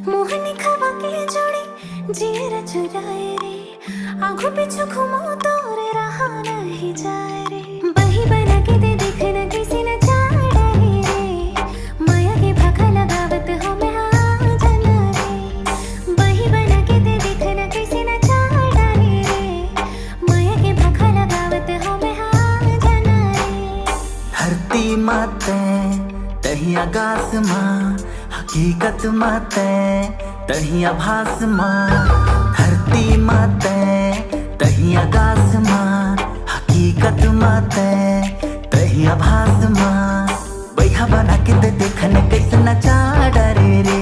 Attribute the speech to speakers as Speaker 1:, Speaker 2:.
Speaker 1: मोहनी खवा के जोड़ी जीरा चुराए रे, आंखों पीछू घूमो तो रे रहा नहीं जाए रे। बही बना के दे देखना किसी न चाड़ा रे, माया के भाखा लगावत हो मैं हाँ जाना रे। बही बना के दे देखना किसी न चाड़ा रे, माया के भाखा लगावत हो मैं हाँ जाना रे।
Speaker 2: धरती माते तही आकाश माँ, हकीकत माते तही आभास माँ। धरती माते तही आकाश माँ, हकीकत माते तही आभास माँ। बैहा बना के दे देखने कैसे नचा डरे रे।